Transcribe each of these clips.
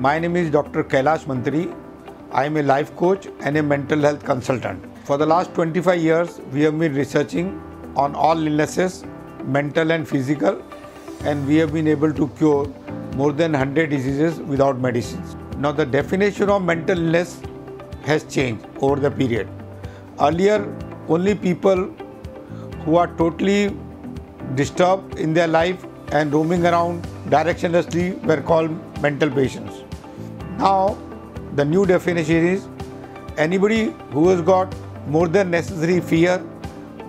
My name is Dr. Kailash Mantri. I am a life coach and a mental health consultant. For the last 25 years, we have been researching on all illnesses, mental and physical, and we have been able to cure more than 100 diseases without medicines. Now, the definition of mental illness has changed over the period. Earlier, only people who are totally disturbed in their life and roaming around directionlessly were called mental patients. Now, the new definition is anybody who has got more than necessary fear,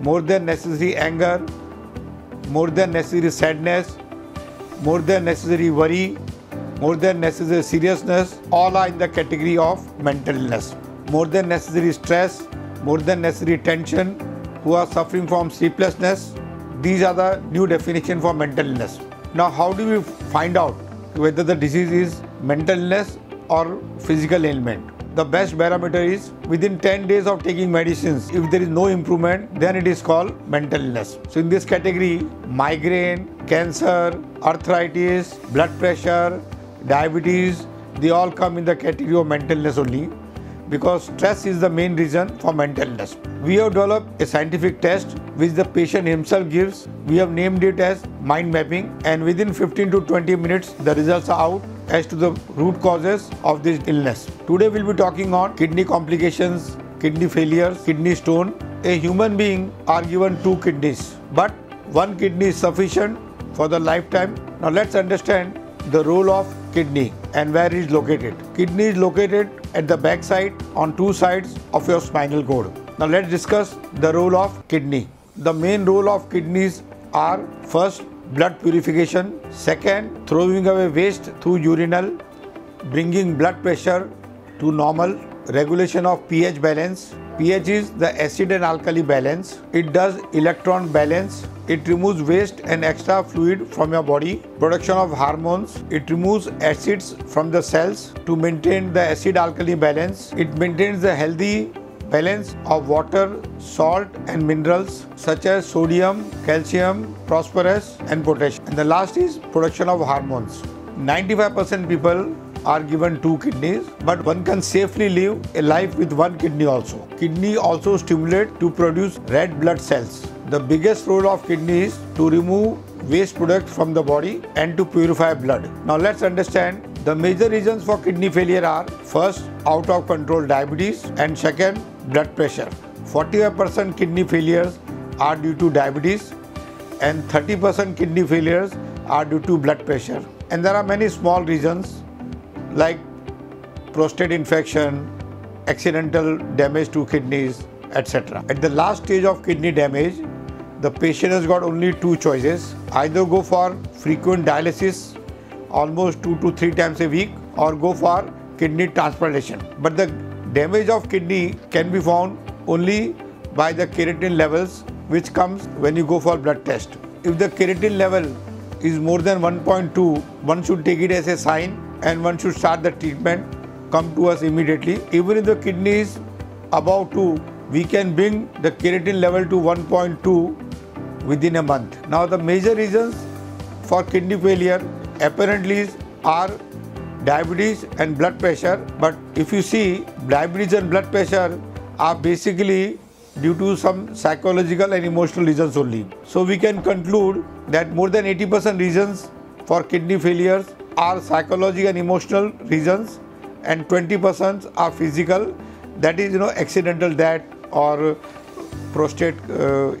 more than necessary anger, more than necessary sadness, more than necessary worry, more than necessary seriousness, all are in the category of mental illness. More than necessary stress, more than necessary tension, who are suffering from sleeplessness, these are the new definition for mental illness. Now, how do we find out whether the disease is mental illness or physical ailment? The best parameter is within 10 days of taking medicines, if there is no improvement, then it is called mental illness. So in this category, migraine, cancer, arthritis, blood pressure, diabetes, they all come in the category of mental illness only, because stress is the main reason for mental illness. We have developed a scientific test which the patient himself gives. We have named it as mind mapping, and within 15 to 20 minutes the results are out as to the root causes of this illness. Today we'll be talking on kidney complications, kidney failures, kidney stone. A human being are given 2 kidneys, but 1 kidney is sufficient for the lifetime. Now let's understand the role of kidney and where it is located. Kidney is located at the back side on 2 sides of your spinal cord. Now let's discuss the role of kidney. The main role of kidneys are: first, blood purification; second, throwing away waste through urinal; bringing blood pressure to normal; regulation of pH balance. pH is the acid and alkali balance. It does electron balance. It removes waste and extra fluid from your body. Production of hormones. It removes acids from the cells to maintain the acid-alkali balance. It maintains the healthy balance of water, salt and minerals such as sodium, calcium, phosphorus and potassium. And the last is production of hormones. 95% people are given 2 kidneys, but one can safely live a life with 1 kidney also. Kidney also stimulate to produce red blood cells. The biggest role of kidney is to remove waste products from the body and to purify blood. Now let's understand the major reasons for kidney failure are: first, out of control diabetes, and second, blood pressure. 45% kidney failures are due to diabetes and 30% kidney failures are due to blood pressure. And there are many small reasons like prostate infection, accidental damage to kidneys, etc. At the last stage of kidney damage, the patient has got only 2 choices: either go for frequent dialysis almost 2 to 3 times a week, or go for kidney transplantation. But the damage of kidney can be found only by the creatinine levels, which comes when you go for blood test. If the creatinine level is more than 1.2, one should take it as a sign and one should start the treatment. Come to us immediately. Even if the kidney is above 2, we can bring the creatinine level to 1.2 within a month. Now the major reasons for kidney failure apparently are diabetes and blood pressure, but if you see, diabetes and blood pressure are basically due to some psychological and emotional reasons only. So we can conclude that more than 80% reasons for kidney failures are psychological and emotional reasons, and 20% are physical, that is accidental death or prostate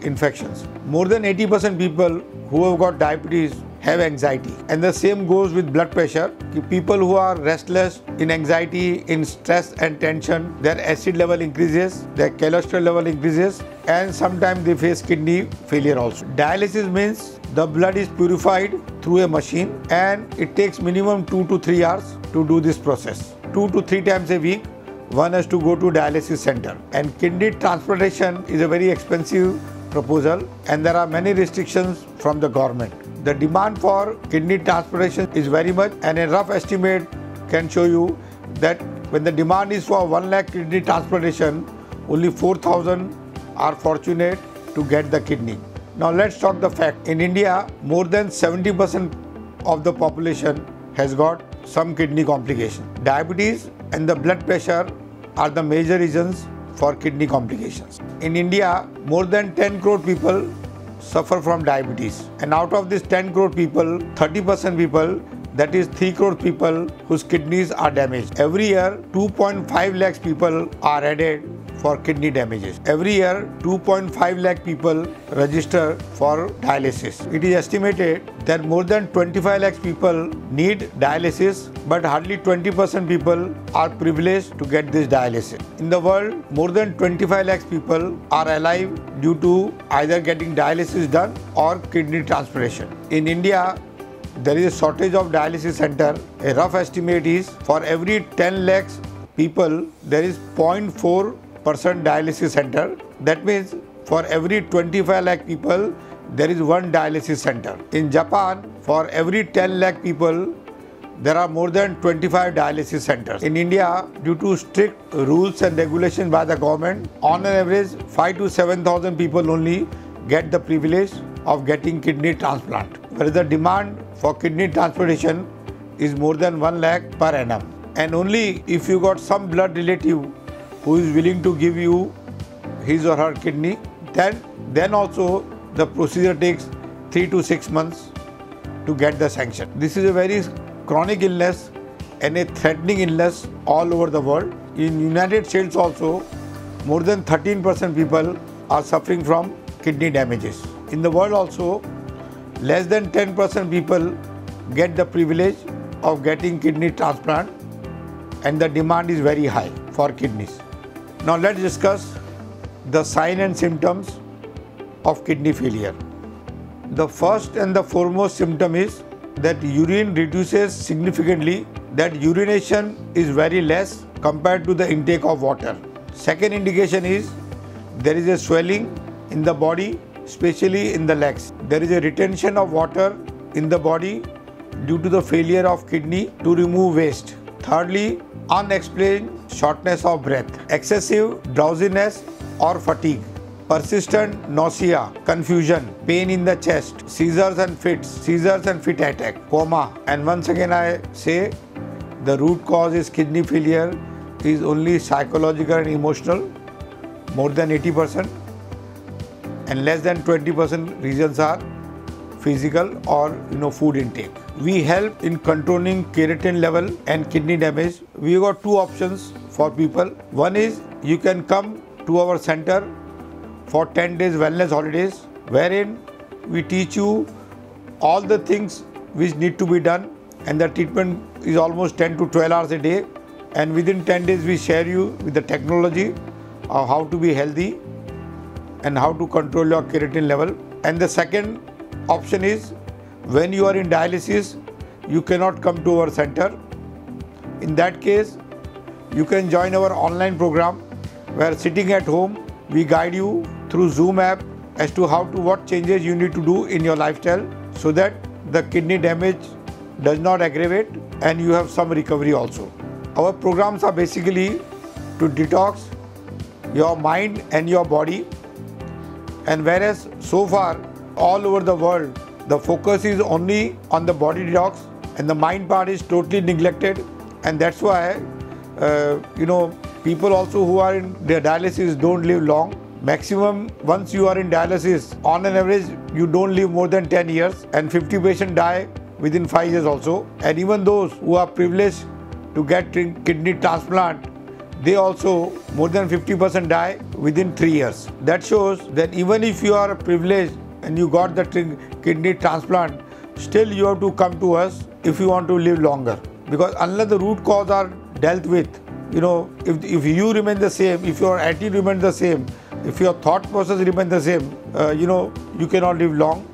infections. More than 80% people who have got diabetes have anxiety, and the same goes with blood pressure. People who are restless, in anxiety, in stress and tension, their acid level increases, their cholesterol level increases, and sometimes they face kidney failure also. Dialysis means the blood is purified through a machine, and it takes minimum 2 to 3 hours to do this process. 2 to 3 times a week one has to go to dialysis center. And kidney transplantation is a very expensive proposal, and there are many restrictions from the government. The demand for kidney transplantation is very much, and a rough estimate can show you that when the demand is for 1 lakh kidney transplantation, only 4,000 are fortunate to get the kidney. Now let's talk the fact. In India, more than 70% of the population has got some kidney complications. Diabetes and the blood pressure are the major reasons for kidney complications. In India, more than 10 crore people suffer from diabetes, and out of this 10 crore people, 30% people, that is 3 crore people, whose kidneys are damaged. Every year 2.5 lakhs people are added for kidney damages. Every year 2.5 lakh people register for dialysis. It is estimated that more than 25 lakhs people need dialysis, but hardly 20% people are privileged to get this dialysis. In the world, more than 25 lakhs people are alive due to either getting dialysis done or kidney transplantation. In India, there is a shortage of dialysis center. A rough estimate is for every 10 lakhs people, there is 0.4% dialysis center. That means for every 25 lakh people, there is one dialysis center. In Japan, for every 10 lakh people, there are more than 25 dialysis centers. In India, due to strict rules and regulations by the government, on an average, 5,000 to 7,000 people only get the privilege of getting kidney transplant. Whereas the demand for kidney transplantation is more than 1 lakh per annum. And only if you got some blood relative who is willing to give you his or her kidney, then also the procedure takes 3 to 6 months to get the sanction. This is a very chronic illness and a threatening illness all over the world. In United States also, more than 13% people are suffering from kidney damages. In the world also, less than 10% people get the privilege of getting kidney transplant, and the demand is very high for kidneys. Now let's discuss the signs and symptoms of kidney failure. The first and the foremost symptom is that urine reduces significantly, that urination is very less compared to the intake of water. Second indication is there is a swelling in the body, especially in the legs. There is a retention of water in the body due to the failure of kidney to remove waste. Thirdly, unexplained shortness of breath, excessive drowsiness or fatigue, persistent nausea, confusion, pain in the chest, seizures and fit attack, coma. And once again I say, the root cause is kidney failure is only psychological and emotional, more than 80%, and less than 20% reasons are physical or food intake. We help in controlling creatinine level and kidney damage. We got two options for people. One is you can come to our center for 10 days wellness holidays, wherein we teach you all the things which need to be done, and the treatment is almost 10 to 12 hours a day, and within 10 days we share you with the technology of how to be healthy and how to control your creatinine level. And the second option is when you are in dialysis, you cannot come to our center. In that case, you can join our online program where, sitting at home, we guide you through Zoom app as to what changes you need to do in your lifestyle so that the kidney damage does not aggravate and you have some recovery also. Our programs are basically to detox your mind and your body, and whereas so far all over the world the focus is only on the body detox and the mind part is totally neglected, and that's why people also who are in their dialysis don't live long. Maximum, once you are in dialysis, on an average you don't live more than 10 years, and 50 patients die within 5 years also. And even those who are privileged to get kidney transplant, they also, more than 50% die within 3 years. That shows that even if you are privileged and you got the kidney transplant, still you have to come to us if you want to live longer. Because unless the root cause are dealt with, if you remain the same, if your attitude remains the same, if your thought process remains the same, you cannot live long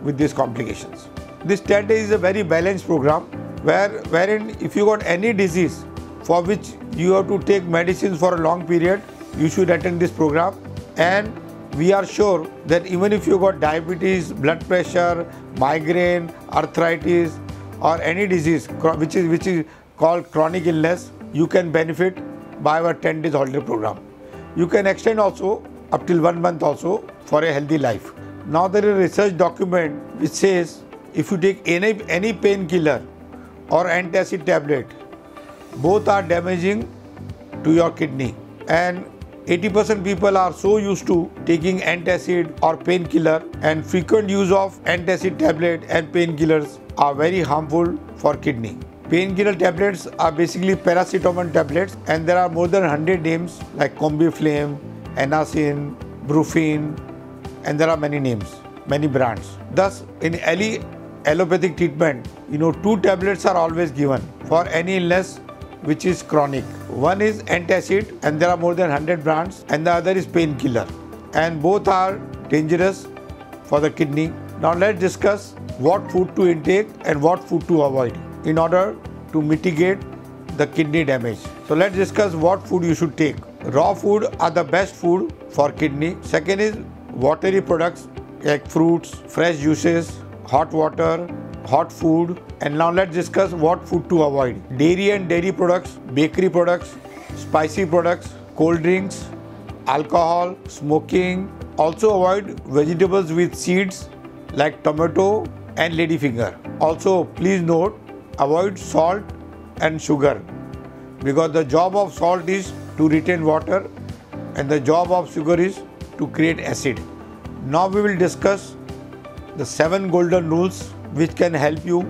with these complications. This 10 days is a very balanced program wherein if you got any disease for which you have to take medicines for a long period, you should attend this program. And we are sure that even if you got diabetes, blood pressure, migraine, arthritis, or any disease which is called chronic illness, you can benefit by our 10 days holiday program. You can extend also up till 1 month also for a healthy life. Now there is a research document which says if you take any painkiller or antacid tablet, both are damaging to your kidney, and 80% people are so used to taking antacid or painkiller, and frequent use of antacid tablet and painkillers are very harmful for kidney. Painkiller tablets are basically paracetamol tablets, and there are more than 100 names like Combiflam, Anacin, Brufen, and there are many names, many brands. Thus, in any allopathic treatment, 2 tablets are always given for any illness which is chronic. One is antacid, and there are more than 100 brands, and the other is painkiller, and both are dangerous for the kidney. Now let's discuss what food to intake and what food to avoid in order to mitigate the kidney damage. So let's discuss what food you should take. Raw food are the best food for kidney. Second is watery products like fruits, fresh juices, hot water, hot food. And now let's discuss what food to avoid. Dairy and dairy products, bakery products, spicy products, cold drinks, alcohol, smoking. Also avoid vegetables with seeds like tomato and ladyfinger. Also, please note, avoid salt and sugar, because the job of salt is to retain water and the job of sugar is to create acid. Now we will discuss the 7 golden rules which can help you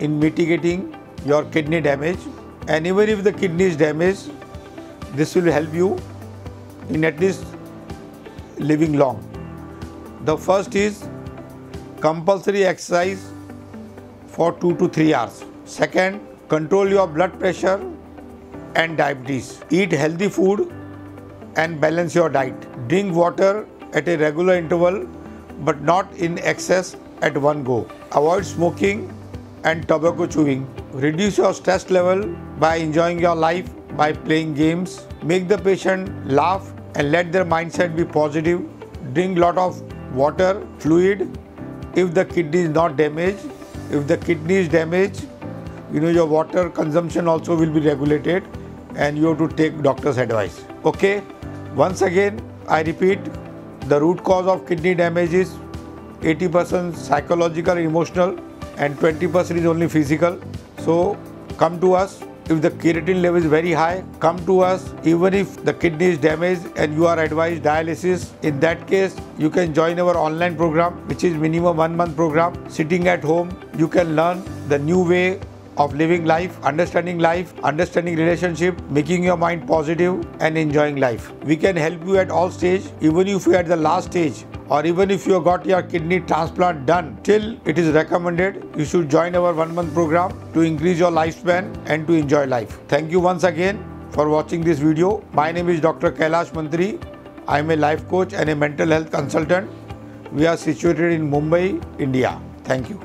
in mitigating your kidney damage, and even if the kidney is damaged, this will help you in at least living long. The first is compulsory exercise for 2 to 3 hours. Second, control your blood pressure and diabetes. Eat healthy food and balance your diet. Drink water at a regular interval but not in excess at one go. Avoid smoking and tobacco chewing. Reduce your stress level by enjoying your life by playing games. Make the patient laugh and let their mindset be positive. Drink lot of water, fluid. If the kidney is not damaged, if the kidney is damaged, your water consumption also will be regulated, and you have to take doctor's advice. Okay, once again I repeat, the root cause of kidney damage is 80% psychological, emotional, and 20% is only physical. So come to us. If the creatinine level is very high, come to us. Even if the kidney is damaged and you are advised dialysis, in that case you can join our online program, which is minimum 1 month program. Sitting at home, you can learn the new way of living life, understanding relationship, making your mind positive and enjoying life. We can help you at all stage, even if you are at the last stage, or even if you have got your kidney transplant done. Till it is recommended, you should join our 1 month program to increase your lifespan and to enjoy life. Thank you once again for watching this video. My name is Dr. Kailash Mantri. I am a life coach and a mental health consultant. We are situated in Mumbai, India. Thank you.